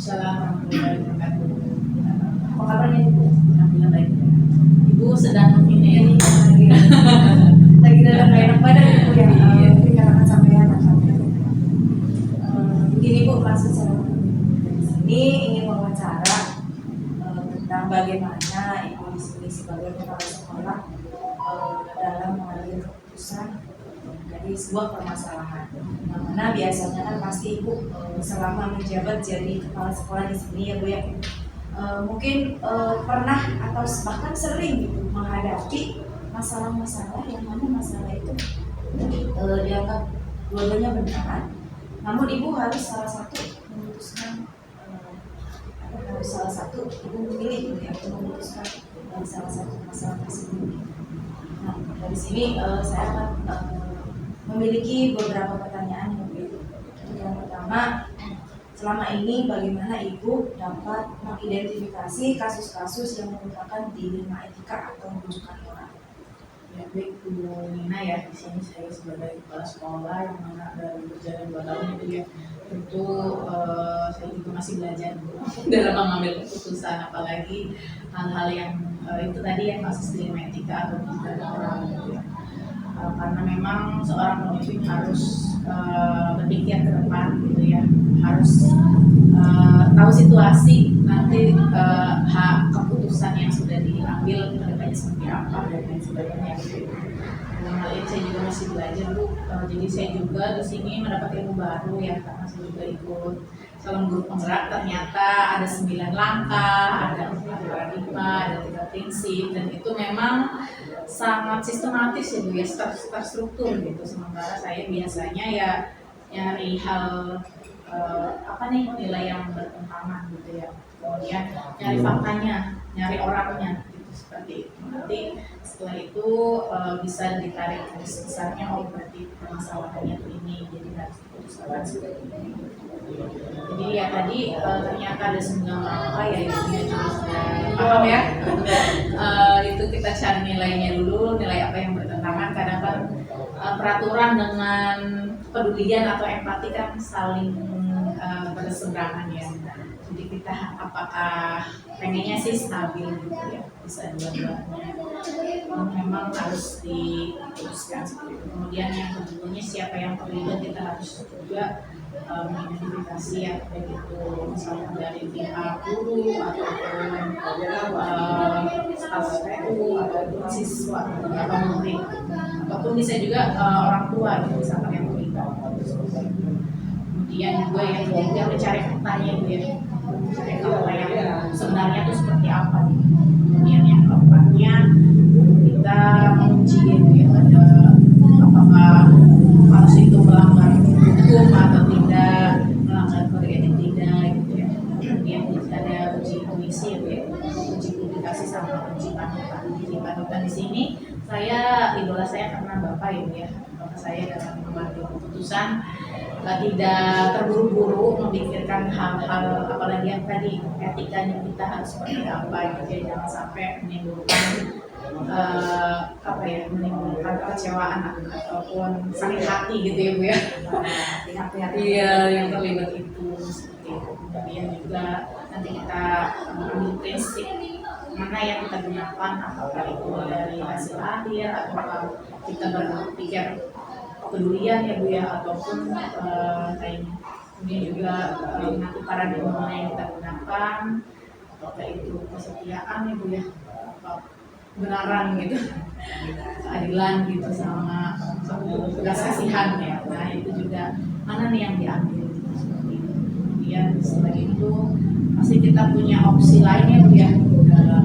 Waalaikumsalam warahmatullahi wabarakatuh. Apa kabarnya Ibu? Alhamdulillah baik. Ibu sedang ini Lagi dalam gak enak badan Ibu ya? Mungkin karena kecapean atau begini Bu, maksud saya dari sini ingin wawancara tentang bagaimana Ibu di sini sebagai kepala sekolah dalam mengambil keputusan dari sebuah permasalahan. Yang mana biasanya kan pasti Ibu selama menjabat jadi kepala sekolah di sini ya Bu ya. Mungkin pernah atau bahkan sering gitu menghadapi masalah-masalah yang mana masalah itu dianggap dua-duanya benar, namun ibu harus salah satu memutuskan harus salah satu ibu memilih gitu ya untuk memutuskan salah satu masalah tersebut. Nah dari sini saya akan memiliki beberapa pertanyaan yang pertama, selama ini bagaimana Ibu dapat mengidentifikasi kasus-kasus yang merupakan dilema etika atau rujukan moral? Ya, baik Bu Nina ya, di sini saya sebagai kepala sekolah yang mana baru berjalan 2 tahun itu ya, tentu saya juga masih belajar dalam mengambil keputusan, apalagi hal-hal yang itu tadi ya, kasus dilema etika atau rujukan moral gitu ya. Karena memang seorang pemimpin harus berpikir ke depan gitu ya, harus tahu situasi nanti hak keputusan yang sudah diambil kedepannya seperti apa dan lain sebagainya gitu. Dalam hal ini saya juga masih belajar Bu, jadi saya juga di sini mendapat ilmu baru ya, karena saya juga ikut calon guru penggerak. Ternyata ada 9 langkah, ada 4 paradigma, ada 3 prinsip, dan itu memang sangat sistematis ya Bu ya, terstruktur gitu. Sementara saya biasanya ya nyari hal apa nih nilai yang bertentangan gitu ya, kemudian nyari faktanya, nyari orangnya gitu, seperti itu. Nanti setelah itu bisa ditarik garis besarnya, oh berarti permasalahannya tuh ini, jadi harus diputuskan seperti ini. Jadi ya tadi ternyata ada 9 langkah ya, itu juga sudah paham ya. Itu kita cari nilainya dulu, nilai apa yang bertentangan. Kadang kan peraturan dengan kepedulian atau empati kan saling berseberangan ya. Jadi kita apakah pengennya sih stabil gitu ya, bisa dua-duanya. Memang harus diputuskan seperti itu. Kemudian yang keduanya siapa yang terlibat, kita harus juga mengidentifikasi ya, baik itu misalnya dari pihak guru ataupun staf PU ataupun siswa atau murid, ataupun bisa juga orang tua gitu, misalkan yang terlibat. Kemudian juga yang ketiga mencari faktanya gitu ya, mencari fakta yang sebenarnya itu seperti apa gitu. Kemudian yang keempatnya kita menguji gitu ya, ada apakah harus itu melanggar hukum atau tidak, melanggar kode etik tidak gitu ya. Kemudian ada uji komisi gitu ya, uji publikasi sama uji panutan. Uji panutan di sini saya idola saya karena Bapak ya, Bapak saya dalam mengambil keputusan tidak terburu-buru memikirkan hal-hal, apalagi yang tadi etikanya kita harus seperti apa gitu ya, jangan sampai menimbulkan menimbulkan kekecewaan ataupun sakit hati gitu ya Bu ya. Iya, yang terlibat itu seperti itu. Kemudian juga nanti kita ambil prinsip mana yang kita gunakan, apakah itu dari hasil akhir atau kita berpikir kepedulian ya Bu ya, ataupun lainnya. Kemudian juga nanti paradigma yang kita gunakan, apakah itu kesetiaan ya Bu ya, kebenaran gitu, keadilan gitu, sama belas kasihan ya. Nah itu juga mana nih yang diambil gitu, seperti itu. Kemudian setelah itu pasti kita punya opsi lainnya Bu ya dalam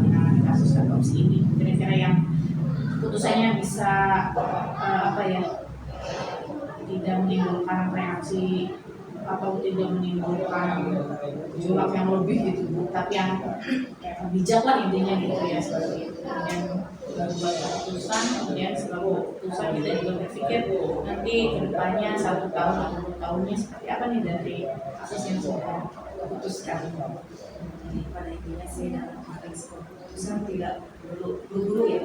menangani kasus atau opsi ini, kira-kira yang putusannya bisa tidak menimbulkan reaksi atau tidak menimbulkan gejolak yang lebih gitu Bu, tapi yang bijak lah intinya gitu ya, seperti itu. Kemudian buat keputusan, kemudian setelah keputusan kita juga berpikir nanti kedepannya 1 tahun atau 2 tahunnya seperti apa nih dari kasus yang sudah diputuskan. Jadi pada intinya sih dalam konteks keputusan tidak buru-buru ya,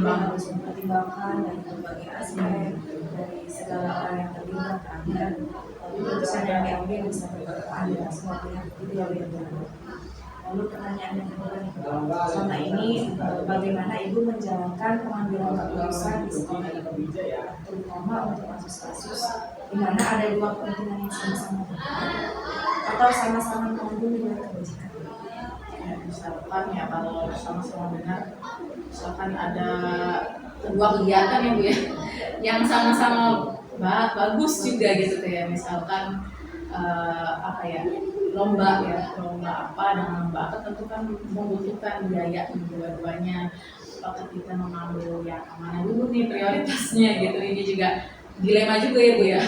harus mempertimbangkan dari berbagai aspek, dari segala hal yang terlibat agar keputusan keputusan yang diambil bisa bermanfaat bagi semua pihak itu ya Bu ya. Lalu pertanyaan yang kedua, selama ini bagaimana Ibu menjalankan pengambilan keputusan di sekolah Ibu, terutama untuk kasus-kasus di mana ada dua kepentingan yang sama-sama benar atau sama-sama mengandung nilai kebajikan? Ya, misalkan ya kalau sama-sama benar, misalkan ada kedua kegiatan ya Bu ya, yang sama-sama bagus juga gitu kayak misalkan apa ya, lomba apa dengan lomba apa tentu kan membutuhkan biaya dua-duanya. Apakah kita mengambil yang mana dulu nih prioritasnya gitu, ini juga dilema juga ya Bu ya,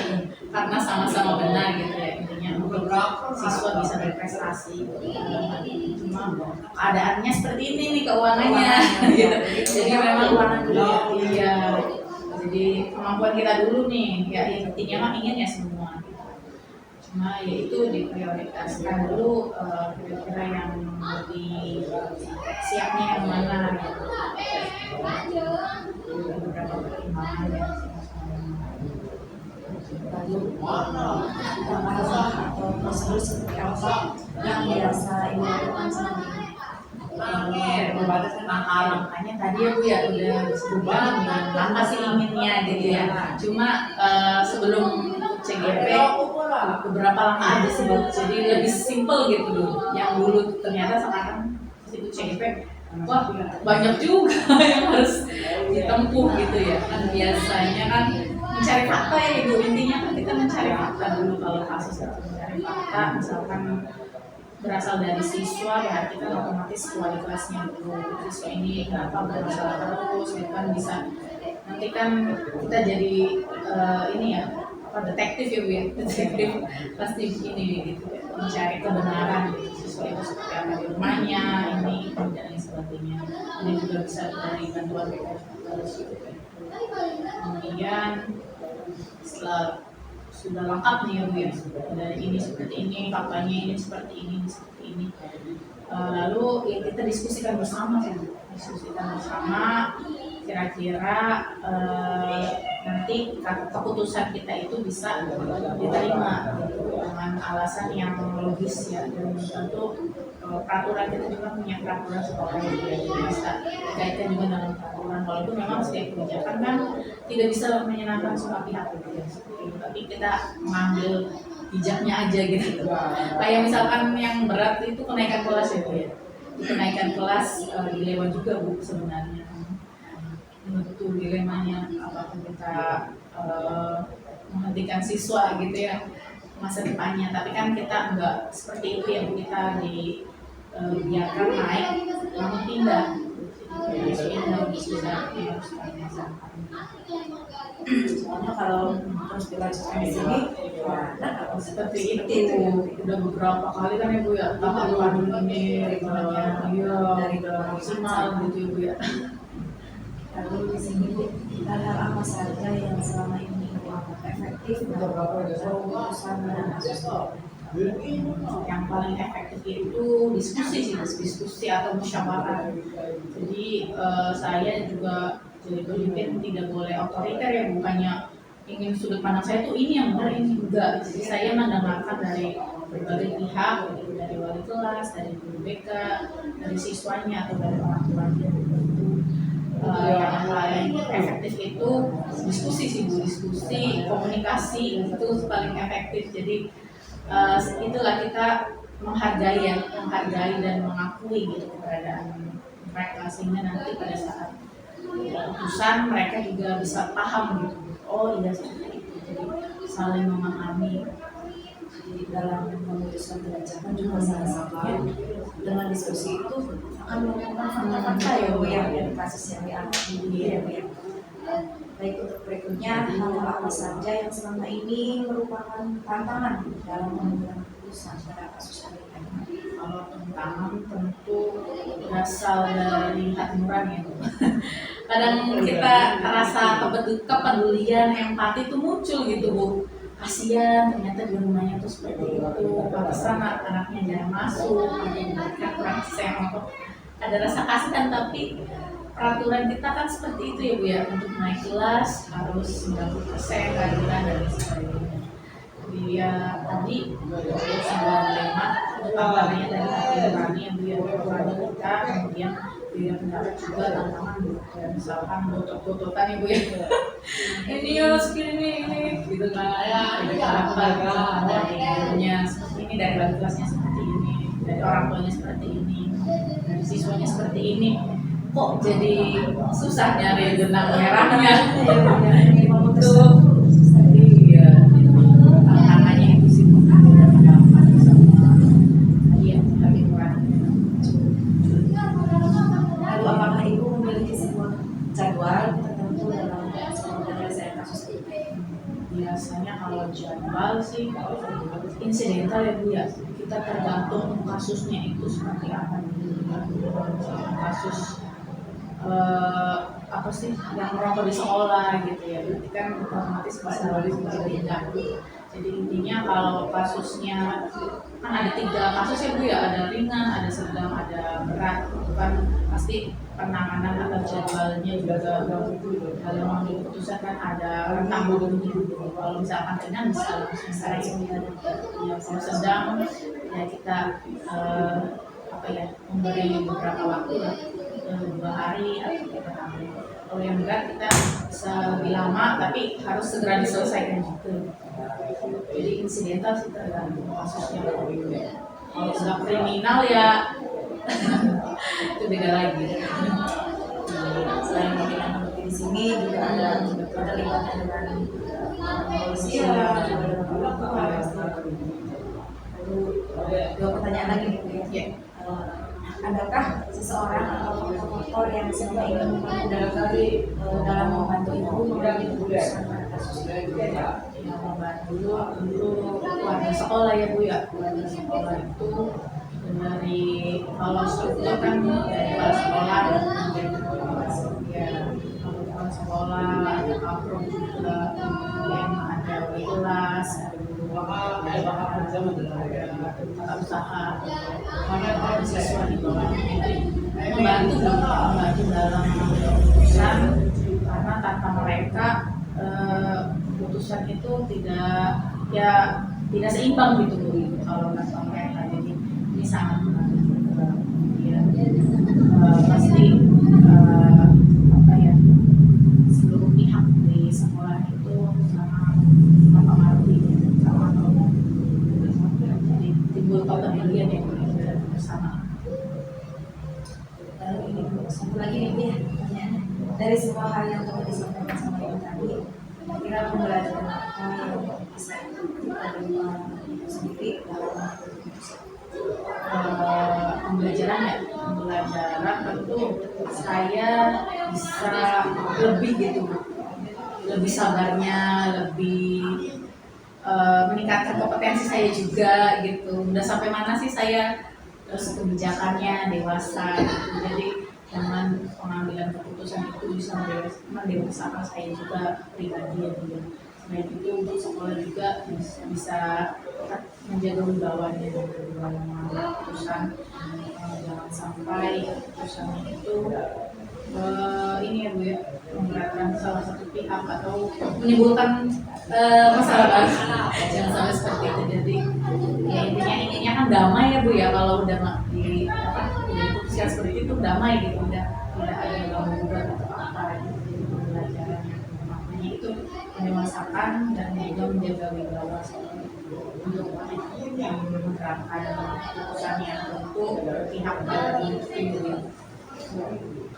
karena sama-sama benar gitu ya, intinya untuk siswa bisa berprestasi gitu. Cuma keadaannya seperti ini nih keuangannya gitu, jadi memang iya, jadi kemampuan kita dulu nih ya, intinya mah ingin ya semua gitu. Cuma ya itu diprioritaskan dulu, kira-kira yang lebih siapnya yang mana gitu. Beberapa pertimbangan ya. Lalu langkah atau prosedur seperti apa yang biasa Ibu lakukan selama ini? Langkah-langkahnya tadi ya Bu ya udah disebutkan apa sih inginnya gitu ya. Cuma sebelum CGP beberapa langkah aja sih Bu, jadi lebih simple gitu dulu. Yang dulu ternyata sekarang ikut CGP wah banyak juga yang harus ditempuh gitu ya. Kan biasanya kan mencari fakta ya Ibu, intinya kan kita mencari fakta dulu kalau kasus itu, mencari fakta misalkan berasal dari siswa, berarti kan otomatis kualitasnya dulu siswa ini kenapa bermasalah terus gitu kan, bisa nanti kan kita jadi ini ya apa detektif ya Bu ya, detektif pasti begini gitu ya, mencari kebenaran gitu, siswa itu seperti apa di rumahnya ini dan lain sebagainya. Ini juga bisa dari bantuan BPJS gitu ya. Kemudian setelah sudah lengkap nih ya Bu ya, dari ini seperti ini, faktanya ini seperti ini, seperti ini. Lalu ya kita diskusikan bersama sih, diskusikan bersama kira-kira nanti keputusan kita itu bisa diterima gitu, dengan alasan yang logis ya, dan tentu peraturan kita juga punya peraturan sekolah yang bisa dikaitkan juga dengan peraturan, walaupun memang setiap kebijakan kan tidak bisa menyenangkan semua pihak gitu ya, tapi kita mengambil bijaknya aja gitu. Kayak misalkan yang berat itu kenaikan kelas ya Bu ya, kenaikan kelas dilema juga Bu sebenarnya, betul dilemanya apakah kita menghentikan siswa gitu ya masa depannya, tapi kan kita enggak seperti itu ya Bu, kita biarkan naik namun pindah. Jadi ini harus bisa soalnya kalau terus dilanjutkan di sini nah, seperti itu udah beberapa kali kan ya Bu ya, tahapan ini dari maksimal gitu ya Bu ya. Lalu di sini Bu, hal-hal apa saja yang selama ini efektif untuk keputusan dan kasus? Yang paling efektif itu diskusi atau musyawarah. Jadi saya juga jadi pemimpin tidak boleh otoriter ya, bukannya ingin sudut pandang saya tuh ini yang benar, ini enggak. Jadi saya mendengarkan dari berbagai pihak, dari wali kelas, dari guru BK, dari siswanya atau dari orang tuanya. Yang paling efektif itu diskusi sih Bu, diskusi, komunikasi itu paling efektif. Jadi itulah kita menghargai dan mengakui gitu keberadaan mereka, sehingga nanti pada saat keputusan mereka juga bisa paham gitu, oh iya seperti itu, jadi saling memahami. Jadi dalam memutuskan kebijakan juga salah satunya dengan diskusi itu akan menemukan fakta-fakta ya Bu ya dari kasus yang dialami ya Bu ya. Baik, untuk berikutnya hal-hal apa saja yang selama ini merupakan tantangan dalam mengambil keputusan pada kasus ini? Kalau tantangan tentu berasal dari hati nurani ya Bu. Kadang kita rasa kepedulian, empati itu muncul gitu Bu. Kasihan ternyata di rumahnya tuh seperti itu, pantesan anaknya jarang masuk, kan kurang sayang, ada rasa kasihan, tapi peraturan kita kan seperti itu ya Bu ya, untuk naik kelas harus 90% kehadiran dan sebagainya. Jadi ya saya tadi sebuah dilema tantangannya dari hati nurani yang dia nurani kita, kemudian beda pendapat juga tantangan kayak misalkan butuh-butuhkan ibu ya ini ya segini ini gitu kan ya kenapa dari gurunya seperti ini, dari wali kelasnya seperti ini, dari orang tuanya seperti ini, dari siswanya seperti ini, kok jadi susah nyari benang merahnya itu. Iya, tantangannya itu sih beda pendapat sama iya hati nurani. Lalu apakah ibu memiliki sebuah jadwal tertentu dalam penyelesaian kasus ini? Biasanya kalau jadwal sih insidental ya Bu ya, kita tergantung kasusnya itu seperti apa. Kasus apa sih yang merokok di sekolah gitu ya, berarti kan otomatis bisa berbeda. Jadi intinya kalau kasusnya kan ada 3 kasus ya Bu ya, ada ringan, ada sedang, ada berat, itu kan pasti penanganan atau jadwalnya juga dalam mengambil keputusan kan ada rentang waktunya. Kalau misalkan ringan bisa langsung secara ya, kalau sedang ya kita apa ya memberi beberapa waktu lah, 2 hari atau 3 hari. Kalau yang berat kita bisa lebih lama tapi harus segera diselesaikan juga. Jadi insidental sih tergantung kasusnya. Kalau sudah kriminal ya itu beda lagi. Selain pimpinan pembukti di sini juga ada keterlibatan dengan polisi ya, lalu 2 pertanyaan lagi nih Bu ya. Ya. Adakah seseorang atau faktor yang selama ini dalam membantu ibu mengambil keputusan pada kasus ini? Yang membantu untuk warga sekolah ya Bu ya, warga sekolah itu dari kalau struktur kan dari kepala sekolah ya, kepala sekolah ada kapro juga, yang ada wali kelas, ada bapak kerja, ada tata usaha, ada siswa di bawahnya itu membantu dalam mengambil keputusan, karena tanpa mereka keputusan itu tidak seimbang gitu Bu kalau tanpa mereka. Jadi ini sangat membantu juga ya, pasti apa ya seluruh pihak di sekolah itu sama mengerti sama jadi timbul kepedulian ya bersama. Lalu ini Bu, satu lagi nih Bu ya pertanyaannya, dari semua hal yang telah disampaikan sama ibu tadi, kira pembelajaran apa yang bisa kita terima sendiri dalam mengambil keputusan? Pembelajaran tentu saya bisa lebih gitu Bu, lebih sabarnya, lebih meningkatkan kompetensi saya juga gitu. Udah sampai mana sih saya, terus kebijakannya dewasa gitu. Jadi dengan pengambilan keputusan itu bisa mendewasakan saya juga pribadi ya Bu. Selain itu untuk sekolah juga bisa menjaga wibawanya dalam mengambil keputusan. Jangan sampai keputusannya itu ini ya Bu ya, memberatkan salah satu pihak atau menimbulkan masalah baru. Jangan sampai seperti itu. Jadi ya intinya kan damai ya Bu ya, kalau udah diputuskan seperti itu damai gitu, udah tidak ada yang gugat atau apa gitu. Pembelajaran maknanya itu mendewasakan dan juga menjaga wibawa untuk menerapkan keputusan yang tentu pihak dari itu.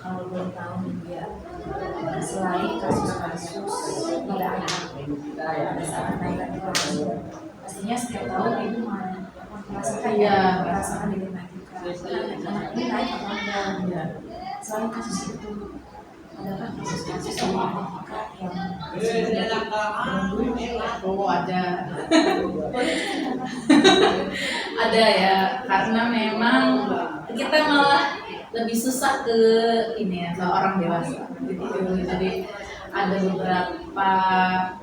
Kalau boleh tahu nih Bu ya, selain kasus-kasus pidana pada saat naik kelas, pastinya setiap tahun ibu merasakan merasakan dilematika anak ini naik atau enggak. Selain kasus itu, adakah kasus-kasus dilematika yang ada ada ya, karena memang kita malah lebih susah ke ini ya, ke orang dewasa gitu. Jadi ada beberapa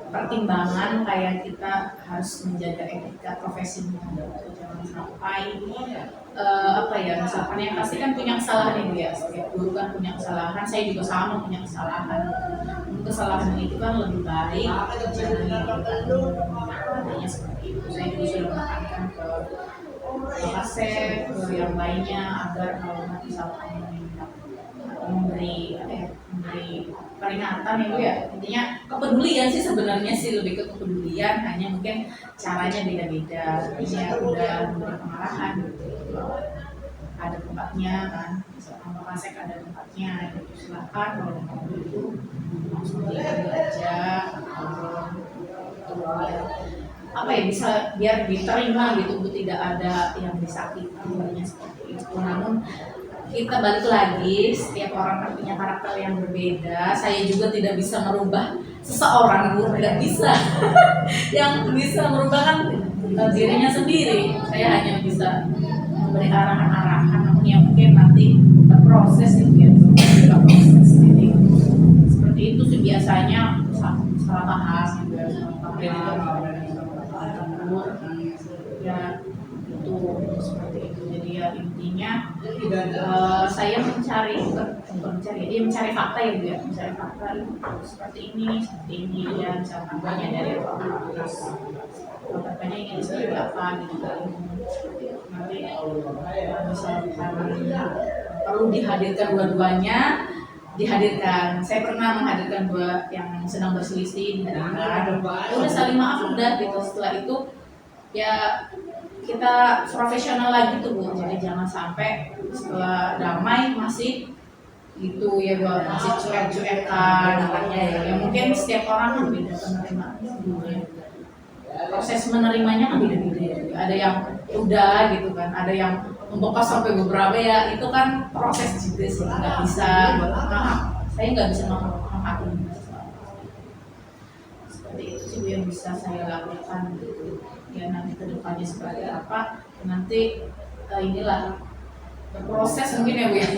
pertimbangan kayak kita harus menjaga etika profesinya, jangan sampai apa ya, misalkan yang pasti kan punya kesalahan itu ya, setiap guru kan punya kesalahan, saya juga sama punya kesalahan. Kesalahan itu kan lebih baik jangan adanya seperti itu. Saya juga sudah menekankan ke Kapolsek, ke yang lainnya agar kalau nanti salah menindak memberi memberi peringatan ya Bu ya, intinya kepedulian sih sebenarnya sih, lebih ke kepedulian, hanya mungkin caranya beda-beda. Ini ya udah memberi pengarahan gitu, ada tempatnya kan, misalkan Kapolsek ada tempatnya gitu, silakan kalau mau itu langsung diambil aja, atau apa ya, bisa biar diterima gitu Bu, tidak ada yang disakiti seperti itu. Namun kita balik lagi, setiap orang kan punya karakter yang berbeda. Saya juga tidak bisa merubah seseorang, Bu, tidak bisa. Yang bisa merubah kan dirinya sendiri. Saya hanya bisa memberi arahan-arahan, namun yang mungkin nanti berproses gitu ya, proses. Jadi seperti itu sih biasanya, salah bahas gitu ya, ya itu seperti itu. Jadi ya intinya saya mencari fakta ya Bu ya, mencari fakta itu seperti ini ya, misalkan banyak dari katanya ingin seperti apa gitu kan, nanti misalkan perlu dihadirkan dua-duanya, dihadirkan. Saya pernah menghadirkan dua yang sedang berselisih, dihadirkan, udah saling maaf udah gitu. Setelah itu ya kita profesional lagi tuh Bu, jadi jangan sampai setelah damai masih gitu ya Bu, masih cuek-cuekan katanya ya. Mungkin setiap orang berbeda penerimaannya Bu ya. Proses menerimanya kan beda-beda ya. Ada yang udah gitu kan, ada yang membekas sampai beberapa ya, itu kan proses juga sih, nggak bisa saya nggak bisa menghakimi seperti itu sih Bu yang bisa saya lakukan gitu. Ya nanti kedepannya seperti apa nanti inilah berproses mungkin ya Bu ya.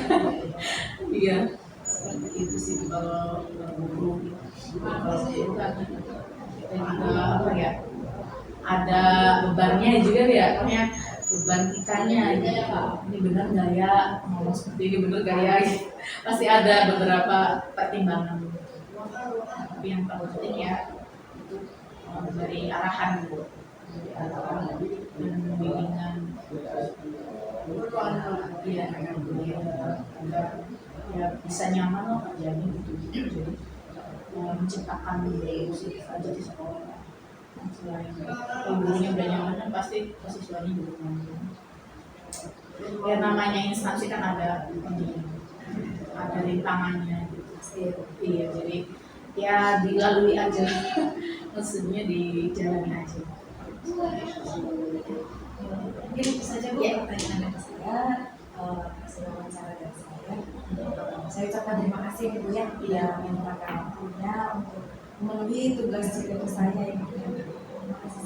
Iya seperti itu sih kalau guru gitu. Kalau guru kan kita juga apa ya, ada bebannya juga ya, artinya beban kitanya gitu. Ini benar nggak ya ngomong seperti ini, benar nggak ya gitu. Pasti ada beberapa pertimbangan, tapi yang paling penting ya itu memberi arahan gitu, dan bimbingan ya, agar ya bisa nyaman loh kerjanya gitu. Jadi menciptakan positif aja di sekolah. Selain gurunya udah nyaman kan pasti siswanya juga nyaman. Ya namanya instansi kan ada rintangannya gitu. Iya, jadi ya dilalui aja. Maksudnya dijalani aja. Mungkin itu saja Bu pertanyaan dari saya, hasil wawancara dari saya. Saya ucapkan terima kasih Bu ya, yang menyempatkan waktunya untuk memenuhi tugas saya ini. Terima kasih.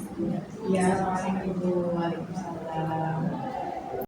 Iya, sama-sama Ibu. Waalaikumsalam.